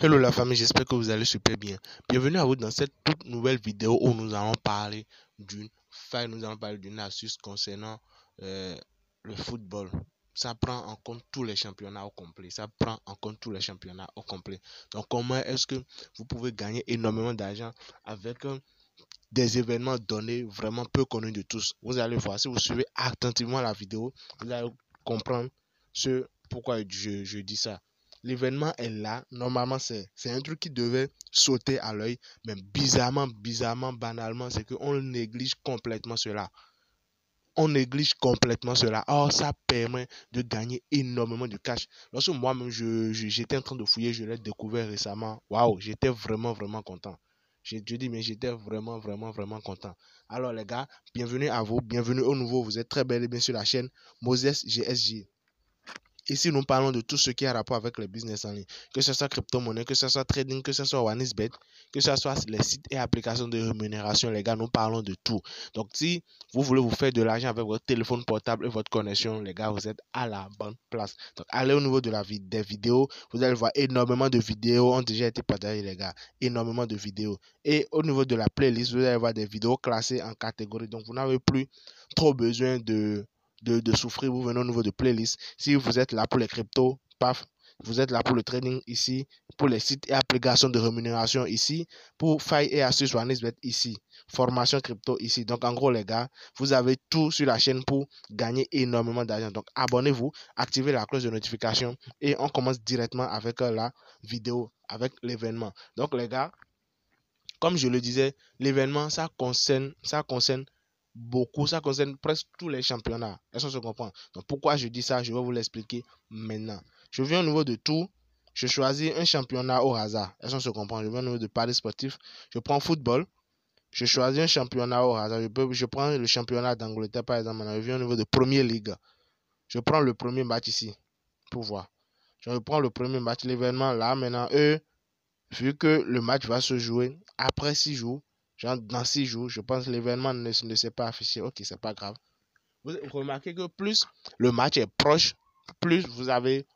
Hello la famille, j'espère que vous allez super bien. Bienvenue à vous dans cette toute nouvelle vidéo où nous allons parler d'une faille, nous allons parler d'une astuce concernant le football. Ça prend en compte tous les championnats au complet. Ça prend en compte tous les championnats au complet. Donc comment est-ce que vous pouvez gagner énormément d'argent avec des événements donnés vraiment peu connus de tous. Vous allez voir, si vous suivez attentivement la vidéo, vous allez comprendre pourquoi je dis ça. L'événement est là. Normalement, c'est un truc qui devait sauter à l'œil. Mais bizarrement, banalement, c'est qu'on néglige complètement cela. On néglige complètement cela. Or, ça permet de gagner énormément de cash. Lorsque moi-même, j'étais en train de fouiller, je l'ai découvert récemment. Waouh, j'étais vraiment content. Je dis, mais j'étais vraiment content. Alors, les gars, bienvenue à vous. Bienvenue au nouveau. Vous êtes très bel et bien sur la chaîne Moses GSG. Ici, nous parlons de tout ce qui a rapport avec le business en ligne, que ce soit crypto-monnaie, que ce soit trading, que ce soit OneXBet, que ce soit les sites et applications de rémunération, les gars, nous parlons de tout. Donc, si vous voulez vous faire de l'argent avec votre téléphone portable et votre connexion, les gars, vous êtes à la bonne place. Donc, allez au niveau de des vidéos, vous allez voir énormément de vidéos ont déjà été partagées, les gars, énormément de vidéos. Et au niveau de la playlist, vous allez voir des vidéos classées en catégories. Donc, vous n'avez plus trop besoin de souffrir, vous venez au niveau de playlist. Si vous êtes là pour les cryptos, paf, vous êtes là pour le trading ici, pour les sites et applications de rémunération ici, pour faille et astuces OneXBet ici, formation crypto ici. Donc en gros les gars, vous avez tout sur la chaîne pour gagner énormément d'argent. Donc abonnez-vous, activez la cloche de notification et on commence directement avec la vidéo, avec l'événement. Donc les gars, comme je le disais, l'événement ça concerne beaucoup, ça concerne presque tous les championnats. Est-ce qu'on se comprend? Donc pourquoi je dis ça, je vais vous l'expliquer maintenant. Je viens au niveau de tout, je choisis un championnat au hasard. Est-ce qu'on se comprend? Je viens au niveau de Paris sportif, je prends football, je choisis un championnat au hasard. Je prends le championnat d'Angleterre par exemple, je viens au niveau de Premier League. Je prends le premier match ici pour voir. Je prends le premier match, l'événement là, maintenant, vu que le match va se jouer après 6 jours, genre dans 6 jours, je pense que l'événement ne s'est pas affiché. Ok, c'est pas grave. Vous remarquez que plus le match est proche, plus vous avez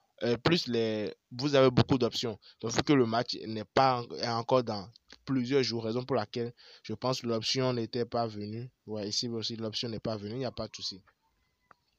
vous avez beaucoup d'options. Donc vu que le match est encore dans plusieurs jours, raison pour laquelle je pense que l'option n'était pas venue. Ouais, ici aussi l'option n'est pas venue, il n'y a pas de souci.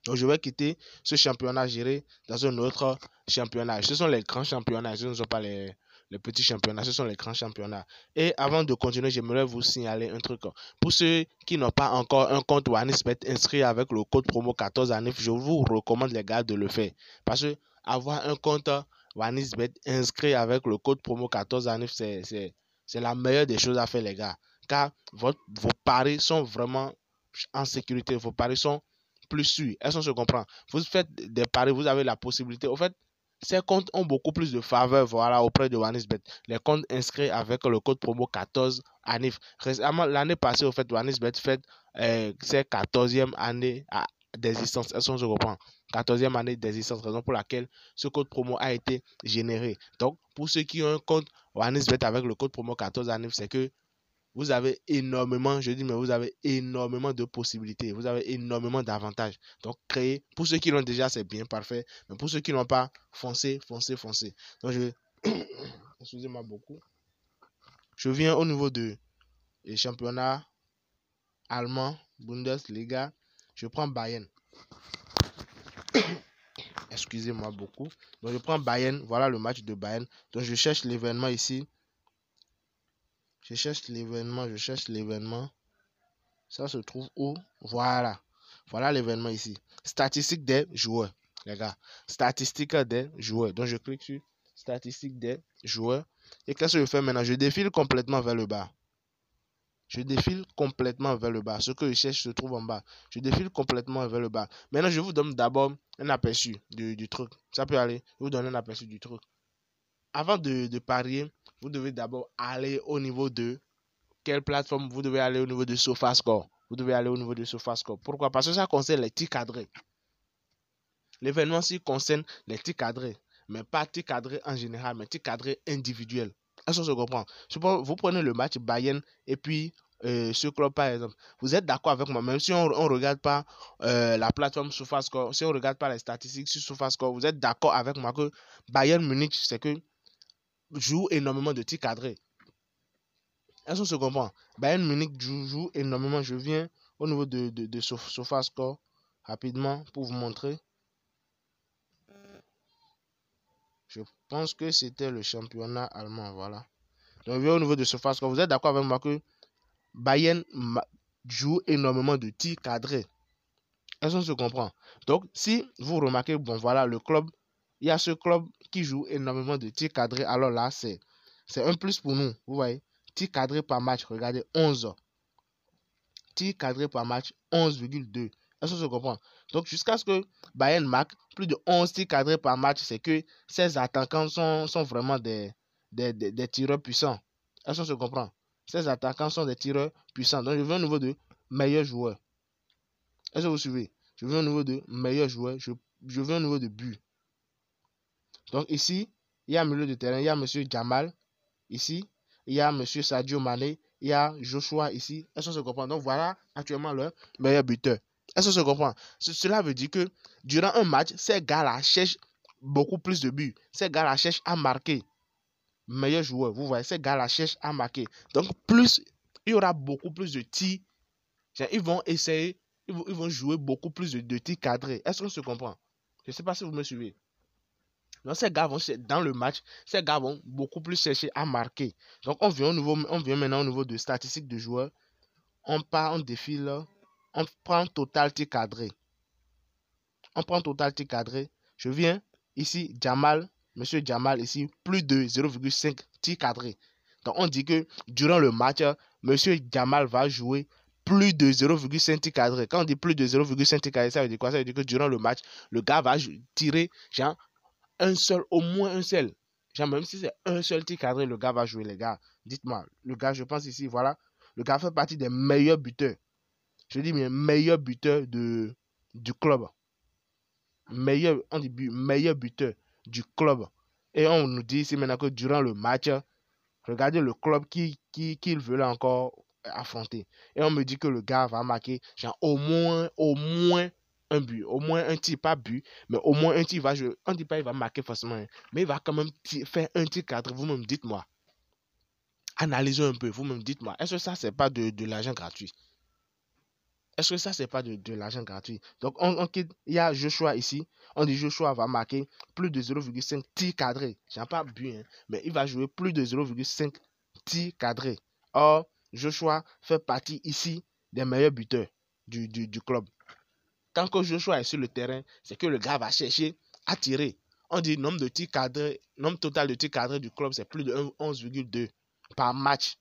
Donc je vais quitter ce championnat géré dans un autre championnat. Ce sont les grands championnats, ce ne sont pas les petits championnats, ce sont les grands championnats. Et avant de continuer, j'aimerais vous signaler un truc. Pour ceux qui n'ont pas encore un compte OneXBet inscrit avec le code promo 14 ANIF, je vous recommande les gars de le faire. Parce que avoir un compte OneXBet inscrit avec le code promo 14 ANIF, c'est la meilleure des choses à faire les gars. Car vos paris sont vraiment en sécurité, vos paris sont plus sûr. Est-ce qu'on se comprend? Vous faites des paris, vous avez la possibilité. En fait, ces comptes ont beaucoup plus de faveur voilà, auprès de OneXBet. Les comptes inscrits avec le code promo 14 ANIF. Récemment, l'année passée, au fait, OneXBet fait ses 14e année d'existence. Est-ce qu'on se comprend? 14e année d'existence, raison pour laquelle ce code promo a été généré. Donc, pour ceux qui ont un compte OneXBet avec le code promo 14 ANIF, c'est que vous avez énormément, je dis, mais vous avez énormément de possibilités, vous avez énormément d'avantages. Donc, créer, pour ceux qui l'ont déjà, c'est bien, parfait. Mais pour ceux qui n'ont pas, foncez. Donc, excusez-moi beaucoup. Je viens au niveau de les championnats allemands, Bundesliga. Je prends Bayern. Excusez-moi beaucoup. Donc, je prends Bayern. Voilà le match de Bayern. Donc, je cherche l'événement ici. Je cherche l'événement. Ça se trouve où? Voilà. Voilà l'événement ici. Statistiques des joueurs. Les gars. Statistiques des joueurs. Donc je clique sur statistiques des joueurs. Et qu'est-ce que je fais maintenant? Je défile complètement vers le bas. Ce que je cherche se trouve en bas. Je défile complètement vers le bas. Maintenant, je vous donne d'abord un aperçu du truc. Ça peut aller. Je vous donne un aperçu du truc. Avant de parier, vous devez d'abord aller au niveau de quelle plateforme? Vous devez aller au niveau de SofaScore. Pourquoi? Parce que ça concerne les tirs cadrés. L'événement-ci concerne les tirs cadrés, mais pas tirs cadrés en général, mais tirs cadrés individuels. Est-ce que se comprend? Vous prenez le match Bayern et puis ce club par exemple. Vous êtes d'accord avec moi? Même si on ne regarde pas la plateforme SofaScore, si on ne regarde pas les statistiques sur SofaScore, vous êtes d'accord avec moi que Bayern Munich, c'est que joue énormément de tirs cadrés. Est-ce qu'on se comprend? Bayern Munich joue énormément. Je viens au niveau de SofaScore rapidement pour vous montrer. Je pense que c'était le championnat allemand. Voilà. Donc, je viens au niveau de SofaScore. Vous êtes d'accord avec moi que Bayern joue énormément de tirs cadrés? Est-ce qu'on se comprend? Donc, si vous remarquez, bon, voilà, le club, il y a ce club qui joue énormément de tirs cadrés. Alors là, c'est un plus pour nous. Vous voyez, tirs cadrés par match, regardez, 11. Tirs cadrés par match, 11,2. Est-ce qu'on se comprend? Donc, jusqu'à ce que Bayern marque plus de 11 tirs cadrés par match, c'est que ces attaquants sont vraiment des tireurs puissants. Est-ce qu'on se comprend? Ces attaquants sont des tireurs puissants. Donc, je veux un niveau de meilleur joueur. Est-ce que vous suivez? Je veux un niveau de meilleur joueur. Je veux un niveau de but. Donc ici, il y a un milieu de terrain. Il y a M. Jamal. Ici, il y a M. Sadio Mané. Il y a Joshua ici. Est-ce qu'on se comprend? Donc voilà actuellement le meilleur buteur. Est-ce qu'on se comprend? Cela veut dire que durant un match, ces gars-là cherchent beaucoup plus de buts. Ces gars-là cherchent à marquer. Meilleur joueur. Vous voyez, ces gars-là cherchent à marquer. Donc plus, il y aura beaucoup plus de tirs. Ils vont essayer. Ils vont jouer beaucoup plus de tirs cadrés. Est-ce qu'on se comprend? Je ne sais pas si vous me suivez. Donc, ces gars vont, dans le match, ces gars vont beaucoup plus chercher à marquer. Donc, on vient maintenant au niveau de statistiques de joueurs. On défile, on prend total tir cadré. On prend total tir cadré. Je viens ici, Monsieur Jamal, ici, plus de 0,5 tir cadré. Donc, on dit que durant le match, Monsieur Jamal va jouer plus de 0,5 tir cadré. Quand on dit plus de 0,5 tir cadré, ça veut dire quoi? Ça veut dire que durant le match, le gars va tirer, genre, un seul, au moins un seul. Genre, même si c'est un seul tir cadré, le gars va jouer, les gars. Dites-moi, le gars, je pense ici, voilà. Le gars fait partie des meilleurs buteurs. Je dis bien meilleur buteur du club. Meilleur buteur du club. Et on nous dit ici maintenant que durant le match, regardez le club qu'il veut là encore affronter. Et on me dit que le gars va marquer genre au moins un but, au moins un tir, pas but, mais au moins un tir. On ne dit pas qu'il va marquer forcément, mais il va quand même faire un tir cadre. Vous-même dites-moi. Analysez un peu, vous-même dites-moi. Est-ce que ça, c'est pas de l'argent gratuit? Est-ce que ça, c'est pas de l'argent gratuit? Donc, il y a Joshua ici. On dit Joshua va marquer plus de 0,5 tirs cadrés. J'en pas but, hein, mais il va jouer plus de 0,5 tirs cadrés. Or, Joshua fait partie ici des meilleurs buteurs du club. Tant que Joshua est sur le terrain, c'est que le gars va chercher à tirer. On dit nombre de tirs cadrés, nombre total de tirs cadrés du club, c'est plus de 11,2 par match.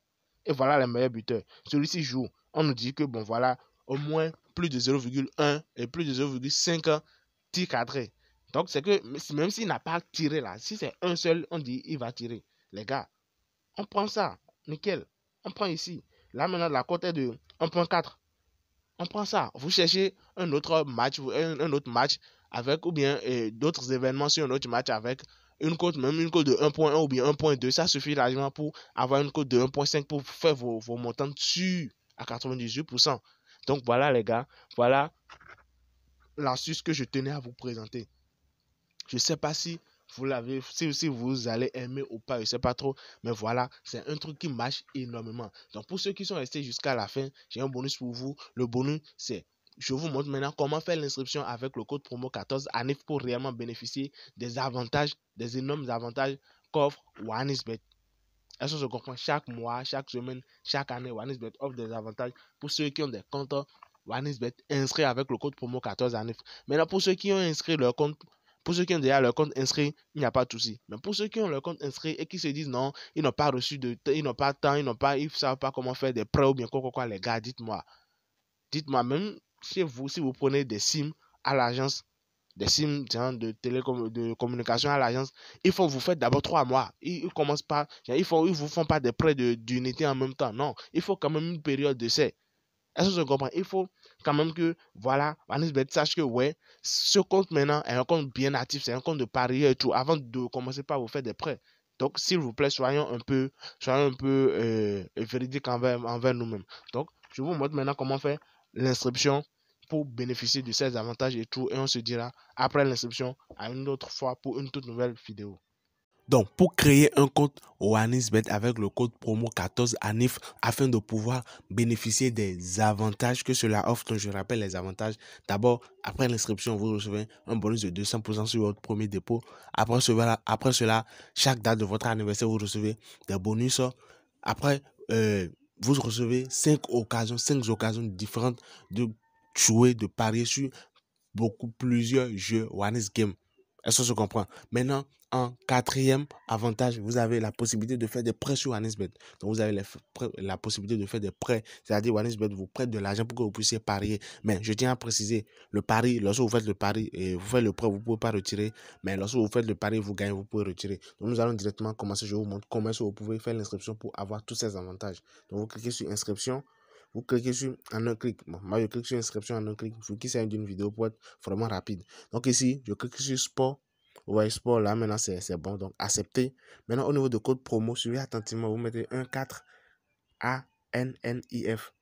Et voilà les meilleurs buteurs. Celui-ci joue. On nous dit que bon voilà, au moins plus de 0,1 et plus de 0,5 tirs cadrés. Donc c'est que même s'il n'a pas tiré là, si c'est un seul, on dit il va tirer. Les gars, on prend ça. Nickel. On prend ici. Là maintenant, la cote est de 1,4. On prend ça. Vous cherchez un autre match, avec, ou bien d'autres événements sur un autre match avec une cote, même une cote de 1,1 ou bien 1,2. Ça suffit largement pour avoir une cote de 1,5 pour faire vos montants dessus à 98%. Donc voilà les gars, voilà l'astuce que je tenais à vous présenter. Je ne sais pas si vous l'avez, si vous allez aimer ou pas, je ne sais pas trop, mais voilà, c'est un truc qui marche énormément. Donc pour ceux qui sont restés jusqu'à la fin, j'ai un bonus pour vous. Le bonus, c'est, je vous montre maintenant comment faire l'inscription avec le code promo 14 ANIF pour réellement bénéficier des avantages, des énormes avantages qu'offre OneXBet. Est-ce que je comprends? Chaque mois, chaque semaine, chaque année, OneXBet offre des avantages pour ceux qui ont des comptes OneXBet inscrits avec le code promo 14 ANIF. Maintenant, pour ceux qui ont inscrit leur compte, pour ceux qui ont déjà leur compte inscrit, il n'y a pas de souci. Mais pour ceux qui ont leur compte inscrit et qui se disent non, ils n'ont pas reçu ils n'ont pas de temps, ils ne savent pas comment faire des prêts ou bien quoi, les gars, dites-moi. Dites-moi, même chez vous, si vous prenez des SIM à l'agence, des SIM de communication à l'agence, il faut vous faire d'abord 3 mois. Ils commencent pas, ils vous font pas des prêts d'unité en même temps. Non, il faut quand même une période d'essai. Est-ce que je comprends? Il faut quand même que, voilà, OneXBet sache que, ouais, ce compte maintenant est un compte bien actif, c'est un compte de parieur et tout, avant de commencer par vous faire des prêts. Donc, s'il vous plaît, soyons un peu véridiques envers nous-mêmes. Donc, je vous montre maintenant comment faire l'inscription pour bénéficier de ces avantages et tout. Et on se dira après l'inscription à une autre fois pour une toute nouvelle vidéo. Donc, pour créer un compte OneXBet avec le code promo 14ANIF afin de pouvoir bénéficier des avantages que cela offre. Donc, je rappelle les avantages. D'abord, après l'inscription, vous recevez un bonus de 200% sur votre premier dépôt. Après cela, chaque date de votre anniversaire, vous recevez des bonus. Après, vous recevez 5 occasions différentes de jouer, de parier sur plusieurs jeux OneX Game. Est-ce que je comprends? Maintenant, en quatrième avantage, vous avez la possibilité de faire des prêts sur OneXBet. Donc, vous avez la possibilité de faire des prêts. C'est-à-dire, OneXBet vous prête de l'argent pour que vous puissiez parier. Mais je tiens à préciser, le pari, lorsque vous faites le pari et vous faites le prêt, vous ne pouvez pas retirer. Mais lorsque vous faites le pari, vous gagnez, vous pouvez retirer. Donc, nous allons directement commencer. Je vous montre comment vous pouvez faire l'inscription pour avoir tous ces avantages. Donc, vous cliquez sur inscription. Vous cliquez sur en un clic. Bon, moi, je clique sur inscription en un clic. Je clique sur une vidéo pour être vraiment rapide. Donc ici, je clique sur sport. Vous voyez sport là, maintenant c'est bon. Donc accepter. Maintenant, au niveau de code promo, suivez attentivement. Vous mettez 14 ANNIF.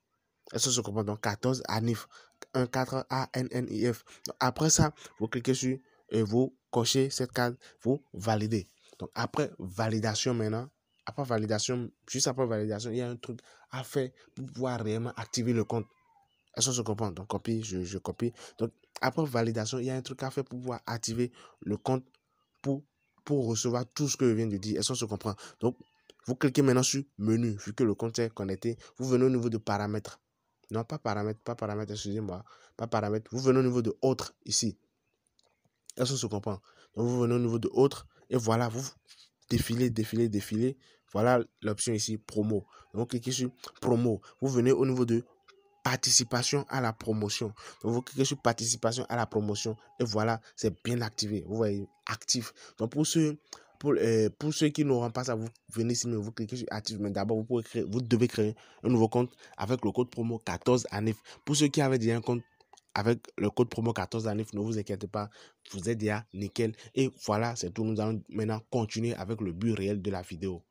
Est-ce que je comprends? Donc 14 ANIF. 14 ANNIF. Donc, après ça, vous cliquez sur et vous cochez cette case. Vous validez. Donc après validation maintenant. Après validation, juste après validation, il y a un truc à faire pour pouvoir réellement activer le compte. Est-ce que je comprends? Donc, copie, je copie. Donc, après validation, il y a un truc à faire pour pouvoir activer le compte pour recevoir tout ce que je viens de dire. Est-ce que je comprends? Donc, vous cliquez maintenant sur menu, vu que le compte est connecté. Vous venez au niveau de paramètres. Non, pas paramètres, excusez-moi. Pas paramètres. Vous venez au niveau de autres ici. Est-ce que je comprends? Donc, vous venez au niveau de autres et voilà, vous défilez. Voilà l'option ici, promo. Donc, vous cliquez sur promo. Vous venez au niveau de participation à la promotion. Donc, vous cliquez sur participation à la promotion et voilà, c'est bien activé. Vous voyez, actif. Donc, pour ceux qui n'auront pas ça, vous venez ici, mais vous cliquez sur actif. Mais d'abord, vous devez créer un nouveau compte avec le code promo 14ANIF. Pour ceux qui avaient déjà un compte avec le code promo 14ANIF, ne vous inquiétez pas, vous êtes déjà nickel. Et voilà, c'est tout. Nous allons maintenant continuer avec le but réel de la vidéo.